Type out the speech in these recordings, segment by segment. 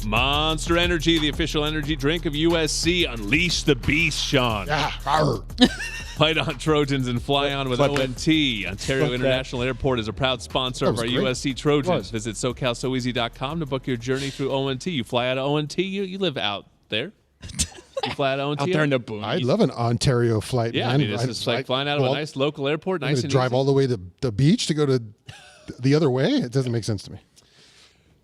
Monster Energy, the official energy drink of USC. Unleash the beast, Shaun. Fight on Trojans and fly on with ONT. Ontario International Airport is a proud sponsor of our USC Trojans. Visit SoCalSoEasy.com to book your journey through ONT. You fly out of ONT, you live out there. You fly out of ONT. Out there in the boonies. I'd love an Ontario flight, man. I mean, it's just like flying out of a nice local airport. Nice and drive easy. all the way to the beach to go to the other way? It doesn't make sense to me.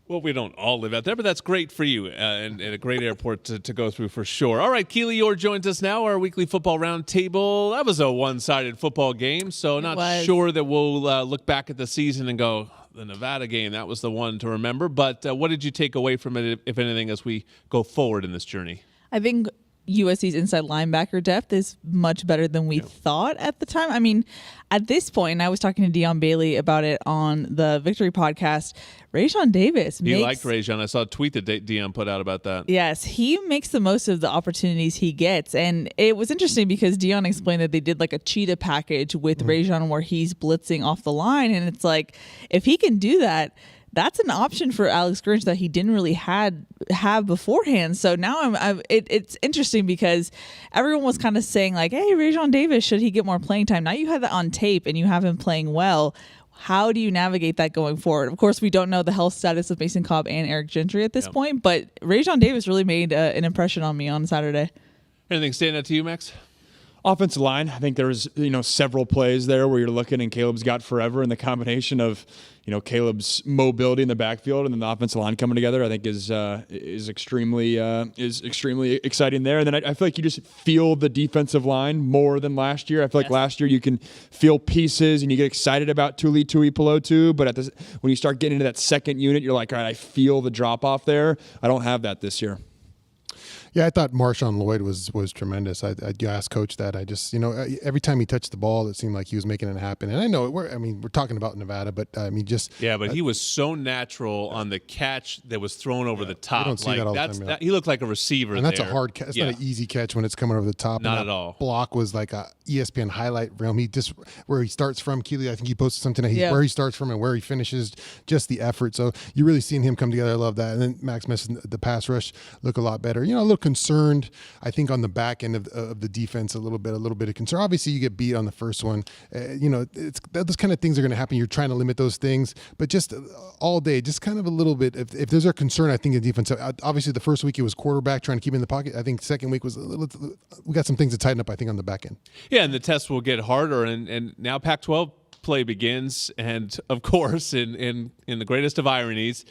Well, we don't all live out there, but that's great for you and a great airport to go through for sure. All right, Keely Eure joins us now, our weekly football roundtable. That was a one-sided football game, so not sure that we'll look back at the season and go, the Nevada game, that was the one to remember. But what did you take away from it, if anything, as we go forward in this journey? I think USC's inside linebacker depth is much better than we thought at the time. I mean, at this point, I was talking to Dion Bailey about it on the Victory podcast. Rayshawn Davis. He liked Rayshawn. I saw a tweet that Dion put out about that. Yes, he makes the most of the opportunities he gets. And it was interesting because Dion explained that they did like a cheetah package with Rayshawn where he's blitzing off the line. And it's like, if he can do that, that's an option for Alex Grinch that he didn't really have beforehand. So now it's interesting because everyone was kind of saying like, hey, Rayshawn Davis, should he get more playing time? Now you have that on tape and you have him playing well. How do you navigate that going forward? Of course, we don't know the health status of Mason Cobb and Eric Gentry at this point, but Rayshawn Davis really made an impression on me on Saturday. Anything stand out to you, Max? Offensive line, I think there's several plays there where you're looking and Caleb's got forever, and the combination of Caleb's mobility in the backfield and then the offensive line coming together, I think is extremely exciting there. And then I feel like you just feel the defensive line more than last year. I feel like last year you can feel pieces and you get excited about Tuli Tuipulotu, but when you start getting into that second unit, you're like, all right, I feel the drop off there. I don't have that this year. Yeah, I thought Marshawn Lloyd was tremendous. I asked Coach that. I just, every time he touched the ball, it seemed like he was making it happen. And I know we're talking about Nevada, but but he was so natural on the catch that was thrown over the top. You don't see that all the time. He looked like a receiver. And that's a hard catch. It's not an easy catch when it's coming over the top. Not at all. Block was like a ESPN highlight film. He just where he starts from. Keely, I think he posted something where he starts from and where he finishes. Just the effort. So you really seen him come together. I love that. And then Max mentioned the pass rush look a lot better. A little concerned, I think, on the back end of the defense a little bit of concern. Obviously, you get beat on the first one. It's those kind of things are going to happen. You're trying to limit those things, but just all day, just kind of a little bit. If there's a concern, I think in defense. Obviously, the first week it was quarterback trying to keep him in the pocket. I think second week was we got some things to tighten up. I think on the back end. Yeah, and the test will get harder, and now Pac-12 play begins, and of course, in the greatest of ironies,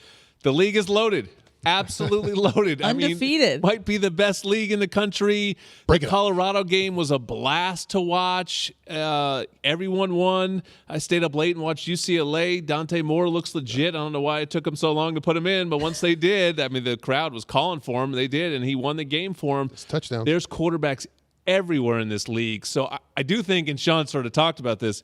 the league is loaded. Absolutely loaded. Undefeated. Might be the best league in the country. The Colorado game was a blast to watch. Everyone won. I stayed up late and watched UCLA. Dante Moore looks legit. I don't know why it took him so long to put him in, but once they did, the crowd was calling for him. They did, and he won the game for him. It's touchdown. There's quarterbacks everywhere in this league. So I do think, and Shaun sort of talked about this,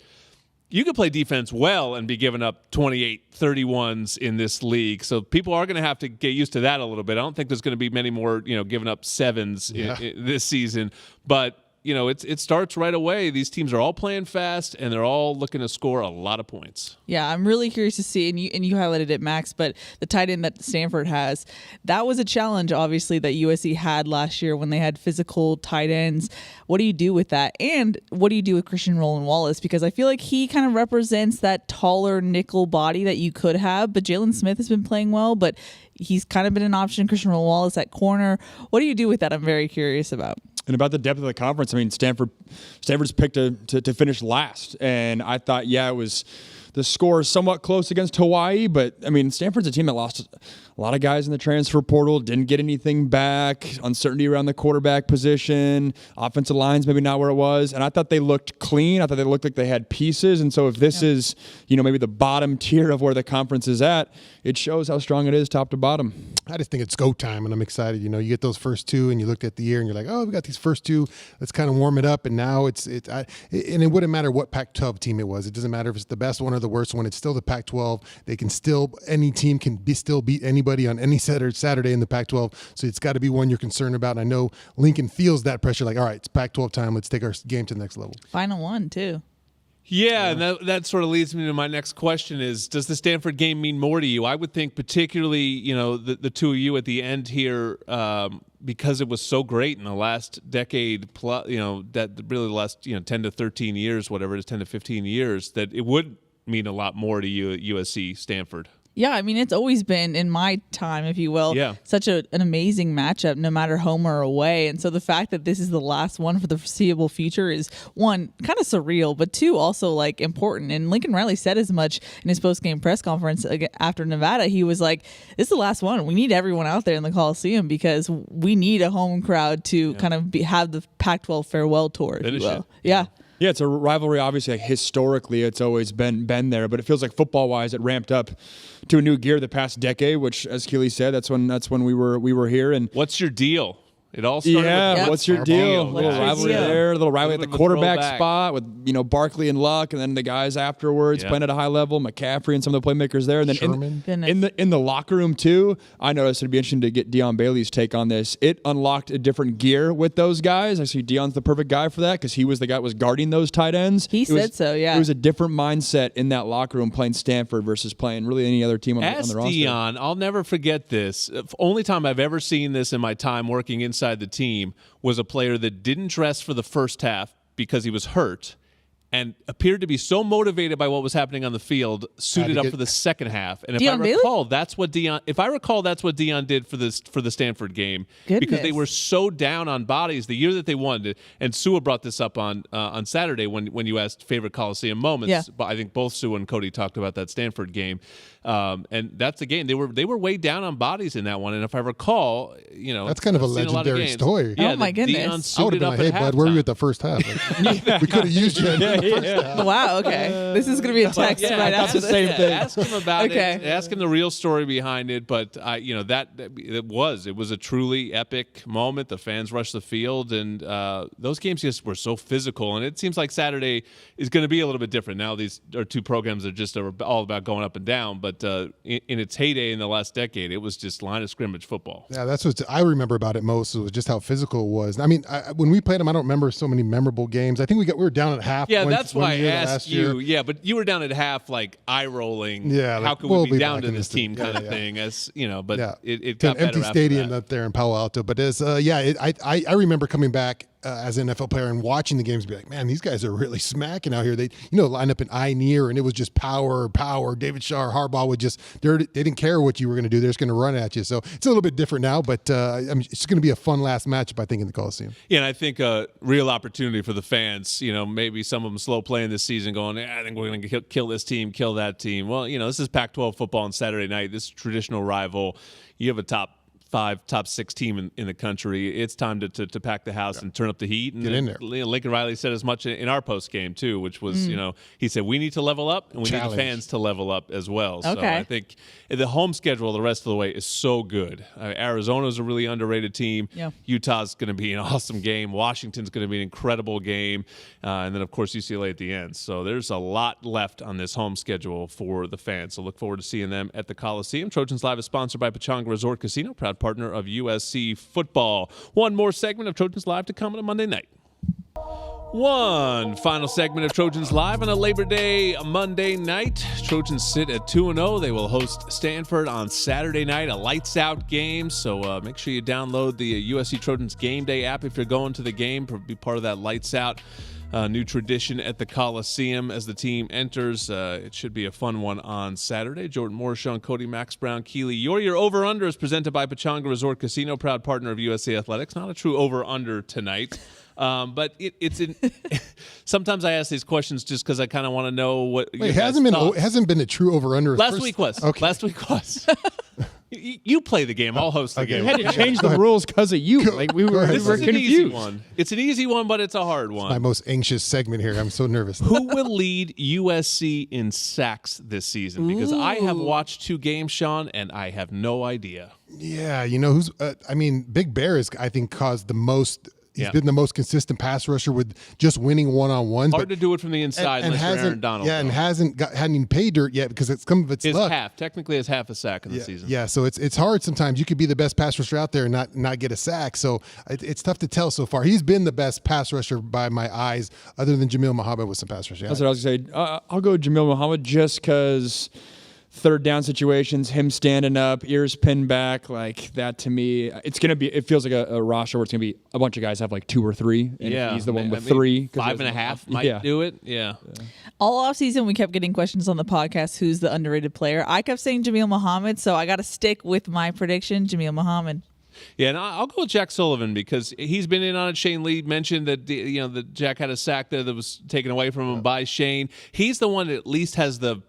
you could play defense well and be giving up 28, 31s in this league. So people are going to have to get used to that a little bit. I don't think there's going to be many more, giving up 7s in this season. But, it starts right away. These teams are all playing fast, and they're all looking to score a lot of points. Yeah, I'm really curious to see, and you highlighted it, Max, but the tight end that Stanford has, that was a challenge, obviously, that USC had last year when they had physical tight ends. What do you do with that? And what do you do with Christian Roland Wallace? Because I feel like he kind of represents that taller nickel body that you could have, but Jalen Smith has been playing well, but he's kind of been an option. Christian Roland Wallace at corner. What do you do with that? I'm very curious about. And about the depth of the conference, Stanford's picked to finish last. And I thought, it was the score is somewhat close against Hawaii, but Stanford's a team that lost a lot of guys in the transfer portal, didn't get anything back, uncertainty around the quarterback position, offensive line's maybe not where it was. And I thought they looked clean. I thought they looked like they had pieces. And so if this is, maybe the bottom tier of where the conference is at, it shows how strong it is top to bottom. I just think it's go time, and I'm excited. You get those first two, and you looked at the year, and you're like, oh, we got these first two. Let's kind of warm it up. And now and it wouldn't matter what Pac-12 team it was. It doesn't matter if it's the best one or the worst one. It's still the Pac-12. Any team can still beat anybody on any Saturday in the Pac-12. So it's got to be one you're concerned about. And I know Lincoln feels that pressure. Like, all right, it's Pac-12 time. Let's take our game to the next level. Final one too. Yeah, and that sort of leads me to my next question is, does the Stanford game mean more to you? I would think particularly, the two of you at the end here, because it was so great in the last decade, plus, that really the last 10 to 13 years, whatever it is, 10 to 15 years, that it would mean a lot more to you at USC Stanford. Yeah, I mean, it's always been, in my time, if you will, such an amazing matchup, no matter home or away. And so the fact that this is the last one for the foreseeable future is, one, kind of surreal, but two, also important. And Lincoln Riley said as much in his post-game press conference after Nevada. He was like, this is the last one. We need everyone out there in the Coliseum because we need a home crowd to kind of have the Pac-12 farewell tour, if you will. Yeah. Yeah, it's a rivalry. Obviously, historically, it's always been there, but it feels like football-wise, it ramped up to a new gear the past decade. Which, as Keely said, that's when we were here. And what's your deal? It all started with what's your deal? A little rivalry there, a little rivalry at the quarterback spot with Barkley and Luck, and then the guys afterwards playing at a high level, McCaffrey and some of the playmakers there, and then in the locker room too. I noticed it'd be interesting to get Dion Bailey's take on this. It unlocked a different gear with those guys. I see Dion's the perfect guy for that because he was the guy that was guarding those tight ends. He said so. Yeah, it was a different mindset in that locker room playing Stanford versus playing really any other team on the roster. Dion, I'll never forget this. Only time I've ever seen this in my time working inside the team was a player that didn't dress for the first half because he was hurt and appeared to be so motivated by what was happening on the field, suited up for the second half. And if I recall, that's what Dion did for the Stanford game. Because they were so down on bodies the year that they won. And Sua brought this up on Saturday when you asked favorite Coliseum moments. Yeah. But I think both Sua and Cody talked about that Stanford game. And that's the game. They were way down on bodies in that one. And if I recall, that's kind of a legendary story. Yeah, oh my goodness! Dion suited up hey, bud, where were you at the first half? We could have used you. Wow. Okay. This is going to be a text right after the same thing. Ask him about it. Ask him the real story behind it. But it was a truly epic moment. The fans rushed the field, and those games just were so physical. And it seems like Saturday is going to be a little bit different. Now these are two programs that are just all about going up and down. But in its heyday in the last decade, it was just line of scrimmage football. Yeah, that's what I remember about it most. It was just how physical it was. I mean, when we played them, I don't remember so many memorable games. I think we were down at half. Yeah, that's why I asked you. Yeah, but you were down at half, like eye rolling. Yeah, how could we be down to this team kind of thing? As but it got better empty stadium up there in Palo Alto. But I remember coming back as an NFL player and watching the games, be like, man, these guys are really smacking out here. They line up in eye near, and it was just power. David Shaw, Harbaugh would they didn't care what you were going to do. They're just going to run at you. So it's a little bit different now, but it's going to be a fun last matchup, I think, in the Coliseum. Yeah, and I think a real opportunity for the fans. Maybe some of them slow playing this season, going, I think we're going to kill this team, kill that team. Well, this is Pac-12 football on Saturday night. This traditional rival. You have a top 5, top 6 team in the country. It's time to pack the house and turn up the heat. And get in there. Lincoln Riley said as much in our post game too, which was he said we need to level up and we need the fans to level up as well. Okay. So I think the home schedule the rest of the way is so good. Arizona's a really underrated team. Yeah. Utah's going to be an awesome game. Washington's going to be an incredible game, and then of course UCLA at the end. So there's a lot left on this home schedule for the fans. So look forward to seeing them at the Coliseum. Trojans Live is sponsored by Pechanga Resort Casino, proud partner of USC football. One more segment of Trojans Live to come on a Monday night. One final segment of Trojans Live on a Labor Day Monday night. Trojans sit at 2-0. They will host Stanford on Saturday night, a lights-out game. So make sure you download the USC Trojans Game Day app if you're going to the game. Be part of that lights-out new tradition at the Coliseum as the team enters. It should be a fun one on Saturday. Jordan Moore, Shaun Cody, Max Browne, Keely Eure. Your over-under is presented by Pechanga Resort Casino, proud partner of USA Athletics. Not a true over-under tonight. But it's in. Sometimes I ask these questions just because I kind of want to know what. Wait, it hasn't been a true over/under. Last week was. Okay. Last week was. You play the game. I'll host the game. We had to change the rules because of you. We were confused. An easy one. It's an easy one, but it's a hard one. It's my most anxious segment here. I'm so nervous. Who will lead USC in sacks this season? Because I have watched 2 games, Shaun, and I have no idea. Yeah, who's? Big Bear has, I think, caused the most He's been the most consistent pass rusher with just winning one-on-ones. Hard to do it from the inside unless you're Aaron Donald. Yeah, and hadn't even paid dirt yet because it's some of it's luck. Technically is half a sack in the season. Yeah, so it's hard sometimes. You could be the best pass rusher out there and not get a sack. So it's tough to tell so far. He's been the best pass rusher by my eyes, other than Jamil Muhammad with some pass rushing. That's what I was going to say. I'll go Jamil Muhammad just because third down situations, him standing up, ears pinned back, like that to me, it feels like a roster where it's going to be a bunch of guys have like 2 or 3. And he's the one with 3. 5.5 might do it. Yeah. All offseason, we kept getting questions on the podcast, who's the underrated player. I kept saying Jamil Muhammad, so I got to stick with my prediction, Jamil Muhammad. Yeah, and I'll go with Jack Sullivan because he's been in on it. Shane Lee mentioned that that Jack had a sack there that was taken away from him by Shane. He's the one that at least has the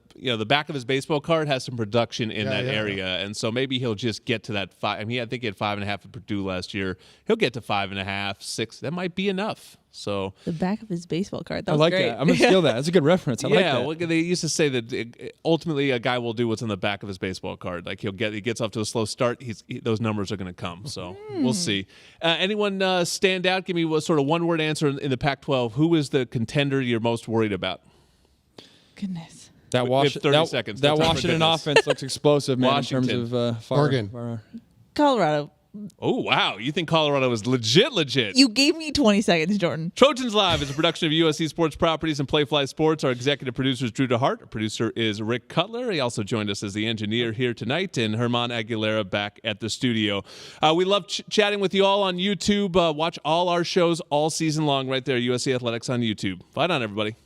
back of his baseball card has some production in that area, and so maybe he'll just get to that 5. I mean, I think he had 5.5 at Purdue last year. He'll get to 5.5, 6. That might be enough. So the back of his baseball card. That was I like great. that. I'm gonna steal that. That's a good reference. I like that. Well, they used to say that ultimately a guy will do what's on the back of his baseball card. Like he gets off to a slow start. Those numbers are going to come. So we'll see. Anyone stand out? Give me a sort of one-word answer in the Pac-12. Who is the contender you're most worried about? Goodness. That Washington offense looks explosive, man. Washington. In terms of fire. Oregon. Colorado. Oh, wow. You think Colorado is legit? You gave me 20 seconds, Jordan. Trojans Live is a production of USC Sports Properties and Playfly Sports. Our executive producer is Drew DeHart. Our producer is Rick Cutler. He also joined us as the engineer here tonight, and Herman Aguilera back at the studio. We love chatting with you all on YouTube. Watch all our shows all season long right there, USC Athletics on YouTube. Bye on, everybody.